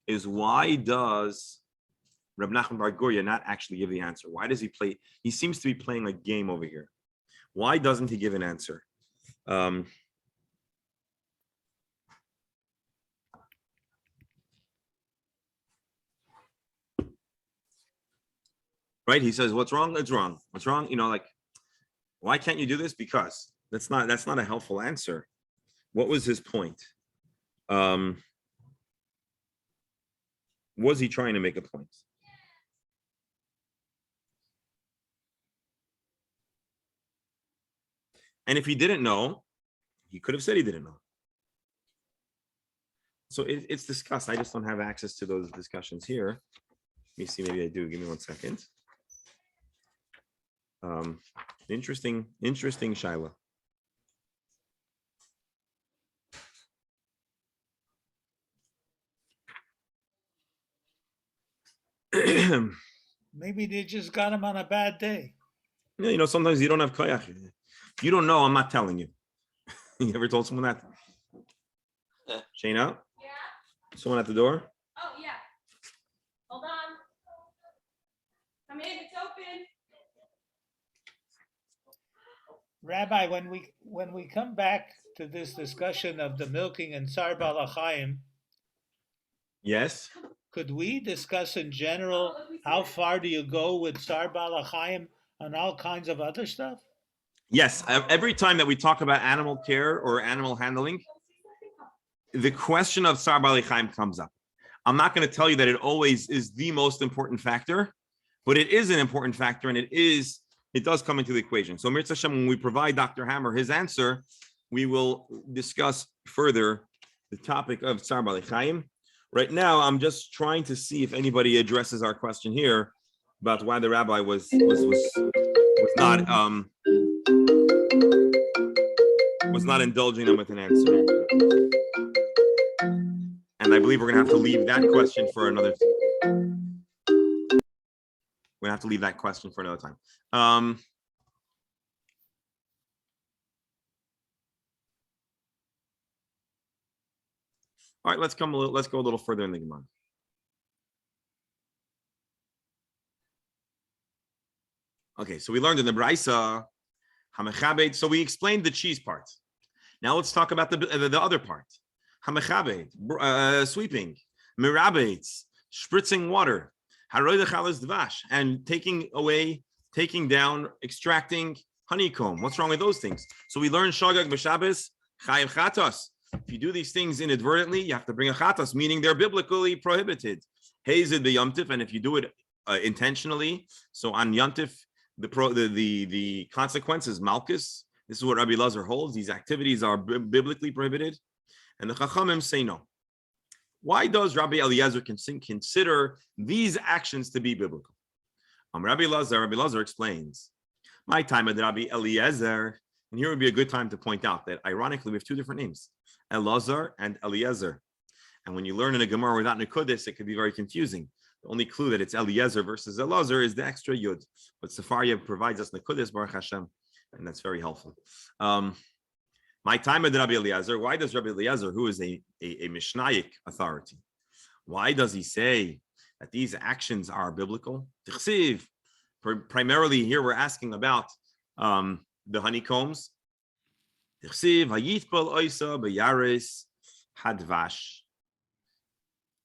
Speaker 1: Is why does Reb Nachman Bar Guria not actually give the answer? Why does he play? He seems to be playing a game over here. Why doesn't he give an answer? Right? He says, "What's wrong? It's wrong. What's wrong? Like, why can't you do this? Because that's not a helpful answer. What was his point? Was he trying to make a point? And if he didn't know, he could have said he didn't know. So it's discussed. I just don't have access to those discussions here. Let me see, maybe I do. Give me 1 second. Interesting Shaila.
Speaker 3: Maybe they just got him on a bad day.
Speaker 1: Yeah, sometimes you don't have koyach. You don't know, I'm not telling you. You ever told someone that? Shayna? Yeah. Someone at the door?
Speaker 6: Oh, yeah. Hold on. Come in, it's open.
Speaker 3: Rabbi, when we come back to this discussion of the milking and Tsar Balachayim,
Speaker 1: Yes.
Speaker 3: could we discuss in general how far do you go with Tsar Balachayim and all kinds of other stuff?
Speaker 1: Yes. Every time that we talk about animal care or animal handling, the question of Tsar Balachayim comes up. I'm not going to tell you that it always is the most important factor, but it is an important factor, and it does come into the equation. So Mirza Hashem, when we provide Dr. Hammer his answer, we will discuss further the topic of Tsar Balachayim. Right now, I'm just trying to see if anybody addresses our question here about why the rabbi was not indulging them with an answer. And I believe we're gonna have to leave that question for another. We're gonna have to leave that question for another time. All right, let's go a little further in the Gemara. Okay, so we learned in the Braisa, Hamechabed. So we explained the cheese part. Now let's talk about the other part. Hamechabed, sweeping, mirabetz, spritzing water, haroy dechalas dvash, and taking down, extracting honeycomb. What's wrong with those things? So we learned shagag b'Shabbos, chayiv chatos. If you do these things inadvertently, you have to bring a chatos, meaning they're biblically prohibited. Hazed b'yomtiv, and if you do it intentionally, so on yomtiv, the consequence is malchus. This is what Rabbi Lazar holds. These activities are biblically prohibited, and the Chachamim say no. Why does Rabbi Eliezer consider these actions to be biblical? Rabbi Lazar explains. My time at Rabbi Eliezer, and here would be a good time to point out that ironically we have two different names, Elazar and Eliezer. And when you learn in a Gemara without Nekudas, it could be very confusing. The only clue that it's Eliezer versus Elazar is the extra Yud. But Sefaria provides us Nekudas, Baruch Hashem, and that's very helpful. My time at Rabbi Eliezer, why does Rabbi Eliezer, who is a Mishnaic authority, why does he say that these actions are biblical? primarily here we're asking about the honeycombs.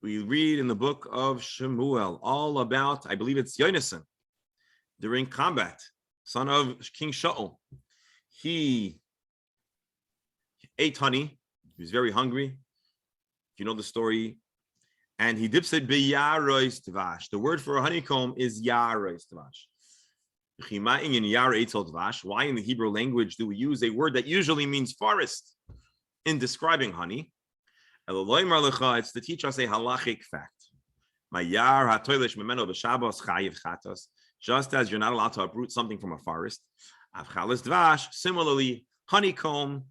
Speaker 1: We read in the book of Shemuel all about, I believe it's Yonasan, during combat, son of King Shaul. He ate honey. He was very hungry. You know the story. And he dips it beyarois tvash. The word for a honeycomb is yarois tvash. Why in the Hebrew language do we use a word that usually means forest in describing honey? It's to teach us a halachic fact. Just as you're not allowed to uproot something from a forest, similarly, honeycomb,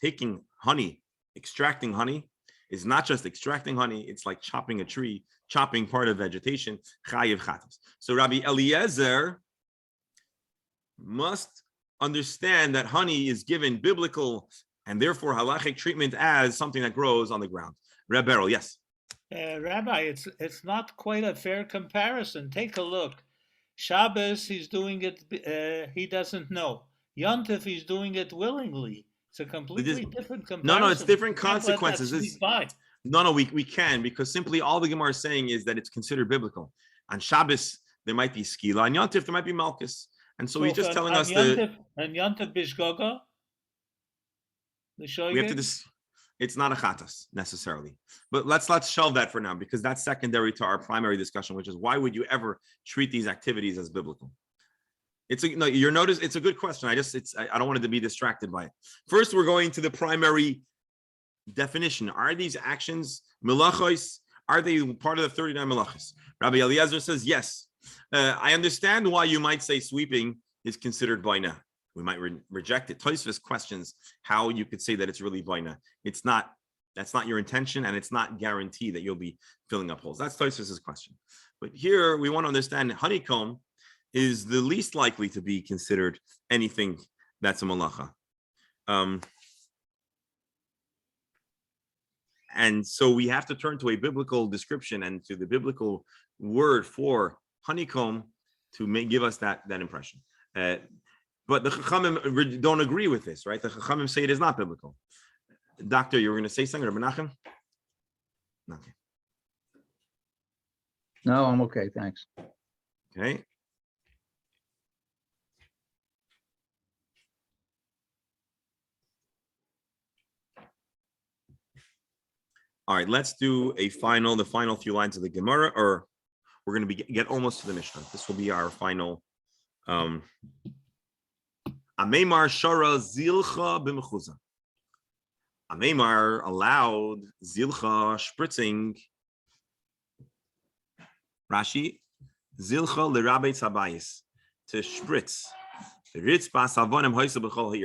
Speaker 1: taking honey, extracting honey, is not just extracting honey, it's like chopping a tree, chopping part of vegetation. So Rabbi Eliezer must understand that honey is given biblical and therefore halachic treatment as something that grows on the ground. Reb Beryl, yes.
Speaker 3: Rabbi, it's not quite a fair comparison. Take a look. Shabbos, he's doing it, he doesn't know. Yontif, he's doing it willingly. It's a completely different comparison.
Speaker 1: No, it's different consequences. No, we can, because simply all the Gemara is saying is that it's considered biblical. On Shabbos, there might be skila. On Yontif, there might be malchus. And so he's just telling us
Speaker 3: and Yontif bishgoga?
Speaker 1: We have to it's not a chatas necessarily. But let's shelve that for now, because that's secondary to our primary discussion, which is why would you ever treat these activities as biblical? It's a good question. I don't want it to be distracted by it. First, we're going to the primary definition. Are these actions melachos? Are they part of the 39 melachos? Rabbi Eliezer says yes. I understand why you might say sweeping is considered baina. We might reject it. Tosfos questions how you could say that it's really baina. It's not. That's not your intention, and it's not guaranteed that you'll be filling up holes. That's Tosfos' question. But here we want to understand honeycomb is the least likely to be considered anything that's a malacha. And so we have to turn to a biblical description and to the biblical word for honeycomb to give us that impression. But the Chachamim don't agree with this, right? The Chachamim say it is not biblical. Doctor, you were going to say something, Rabbi Menachem? Okay.
Speaker 4: No, I'm okay, thanks.
Speaker 1: Okay. All right, let's do the final few lines of the Gemara, or we're going to get almost to the Mishnah. This will be our final. Ameimar shara zilcha b'mechuza. Ameimar allowed zilcha spritzing. Rashi zilcha l'rabei tzabayis, to spritz.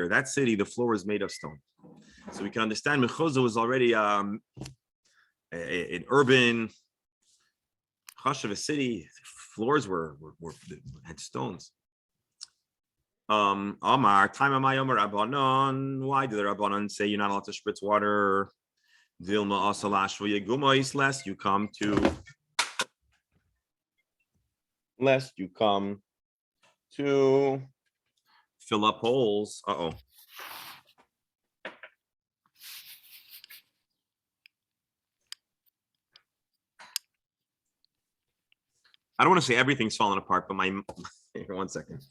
Speaker 1: That city, the floor is made of stone. So we can understand mechuza was already an urban hush of a city. Floors had stones. Amar time amay Amar Rabbanon. Why did the Rabbanon say you're not allowed to spritz water? Vilma asalash v'yegumais, lest you come to fill up holes. I don't want to say everything's falling apart, but here, 1 second.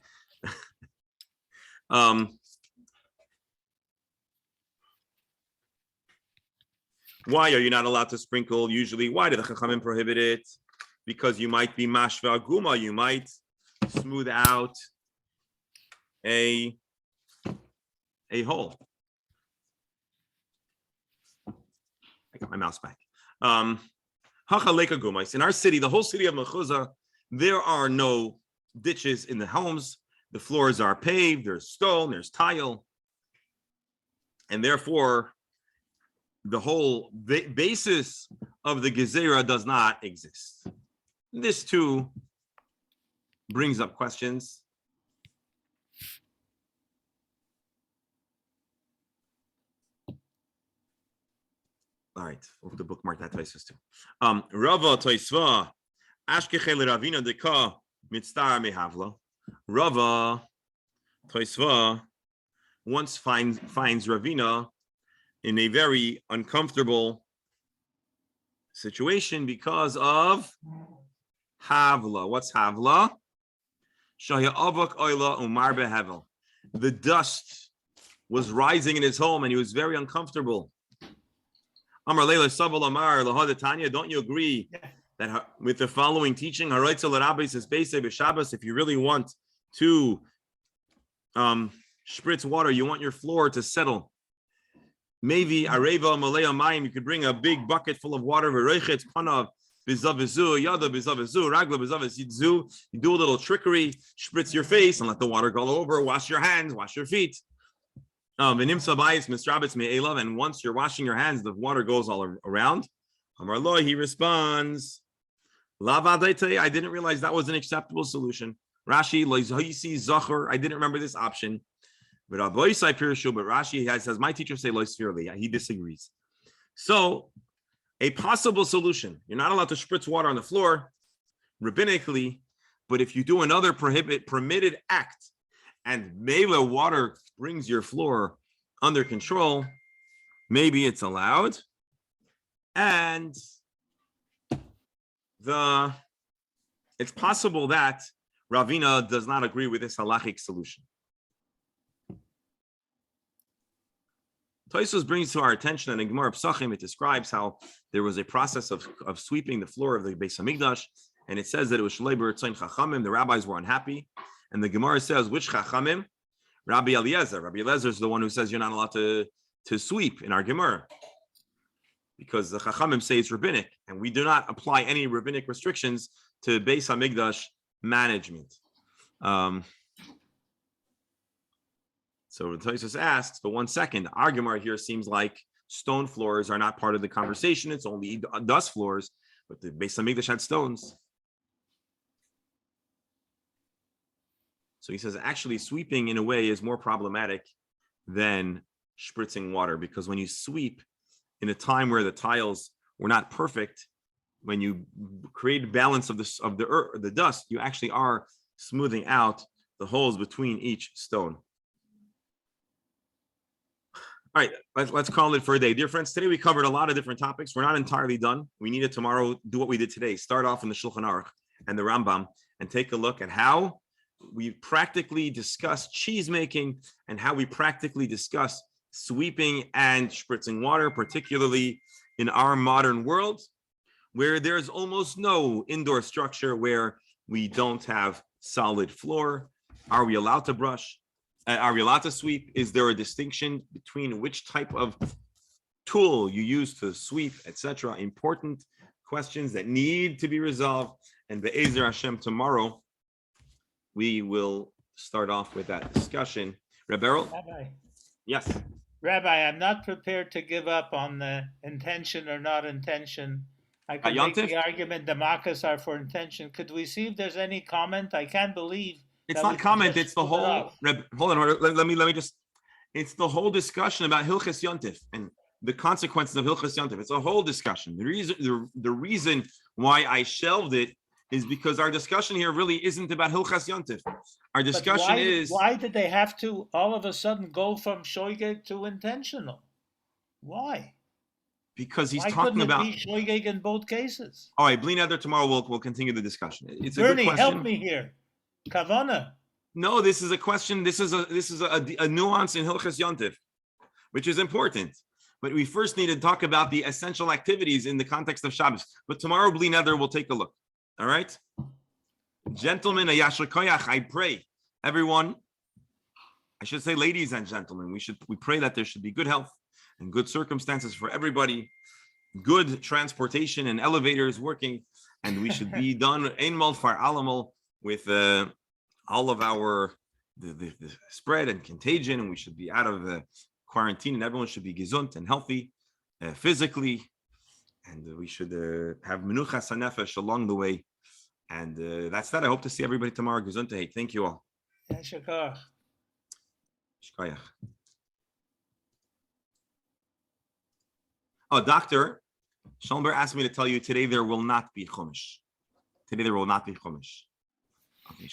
Speaker 1: Why are you not allowed to sprinkle usually? Why do the Chachamim prohibit it? Because you might be mashva guma, you might smooth out a hole. I got my mouse back. In our city, the whole city of Mechuzah, there are no ditches in the homes. The floors are paved, there's stone, there's tile. And therefore, the whole basis of the Gezerah does not exist. This too brings up questions. All right, we'll have to bookmark that Tosfos too. Rava Tosfa, Ashkechel Ravina Deka Mitzvah mehavla. Rava Toisva once finds Ravina in a very uncomfortable situation because of havla. What's havla? Shaya avak oila umar behevel. The dust was rising in his home and he was very uncomfortable. Amar leila saval amar lahadatanya. Don't you agree that with the following teaching, haraitza l'rabbi says beisei b'Shabbos, if you really want to spritz water, you want your floor to settle. Maybe areva malaya mayim, you could bring a big bucket full of water. V'roichetz panav bizavizu yada bizavizu ragla bizavizu. You do a little trickery, spritz your face and let the water go over. Wash your hands, wash your feet. And once you're washing your hands, the water goes all around. Amar lo, he responds, I didn't realize that was an acceptable solution. Rashi, I didn't remember this option. But Rashi says, my teacher say he disagrees. So a possible solution, you're not allowed to spritz water on the floor rabbinically, but if you do another permitted act and maybe water brings your floor under control, maybe it's allowed. And it's possible that Ravina does not agree with this halachic solution. Tosfos brings to our attention, and in Gemara Psachim, it describes how there was a process of sweeping the floor of the Beis Hamikdash, and it says that it was Shlei b'Ritzayin Chachamim. The rabbis were unhappy, and the Gemara says, which Chachamim? Rabbi Eliezer. Rabbi Eliezer is the one who says you're not allowed to sweep in our Gemara, because the Chachamim say it's rabbinic, and we do not apply any rabbinic restrictions to Beis Hamikdash management. So Tosfos asks, but 1 second, our Gemara here seems like stone floors are not part of the conversation. It's only dust floors, but the Beis Hamikdash had stones. So he says, actually, sweeping in a way is more problematic than spritzing water, because when you sweep in a time where the tiles were not perfect, when you create balance of the dust, you actually are smoothing out the holes between each stone. All right, let's call it for a day. Dear friends, today we covered a lot of different topics. We're not entirely done. We need to tomorrow do what we did today. Start off in the Shulchan Aruch and the Rambam and take a look at how we practically discuss cheese making and how we practically discuss sweeping and spritzing water, particularly in our modern world, where there's almost no indoor structure, where we don't have solid floor. Are we allowed to brush? Are we allowed to sweep? Is there a distinction between which type of tool you use to sweep, etc.? Important questions that need to be resolved. And Be'ezer Hashem, tomorrow, we will start off with that discussion. Rabbi,
Speaker 3: Rabbi.
Speaker 1: Yes.
Speaker 3: Rabbi, I'm not prepared to give up on the intention or not intention. I could make the argument the Makkos are for intention. Could we see if there's any comment? I can't believe.
Speaker 1: It's not comment. It's the whole. Hold on. Let me just. It's the whole discussion about Hilchas Yontif and the consequences of Hilchas Yontif. It's a whole discussion. The reason why I shelved it is because our discussion here really isn't about Hilchas Yontif. Our discussion is
Speaker 3: why did they have to all of a sudden go from shoygeg to intentional? Why?
Speaker 1: Because he's talking about
Speaker 3: shoygeg in both cases.
Speaker 1: All right, Bli Neder, tomorrow we'll continue the discussion. It's
Speaker 3: Bernie,
Speaker 1: a good question.
Speaker 3: help me here. Kavana.
Speaker 1: No, this is a question. This is a nuance in Hilchas Yontif, which is important. But we first need to talk about the essential activities in the context of Shabbos. But tomorrow, Bli Neder, we'll take a look. All right, gentlemen, Yasher Koyach, I pray everyone. I should say, ladies and gentlemen, we pray that there should be good health and good circumstances for everybody, good transportation and elevators working, and we should be done einmal far alamal with all of our the spread and contagion, and we should be out of the quarantine, and everyone should be gesund and healthy physically, and we should have menuchas hanefesh along the way. And that's that. I hope to see everybody tomorrow. Gesundheit. Thank you all.
Speaker 3: Shkoyach.
Speaker 1: Oh, Dr. Schellenberg asked me to tell you today there will not be Chumash. Today there will not be Chumash. Okay,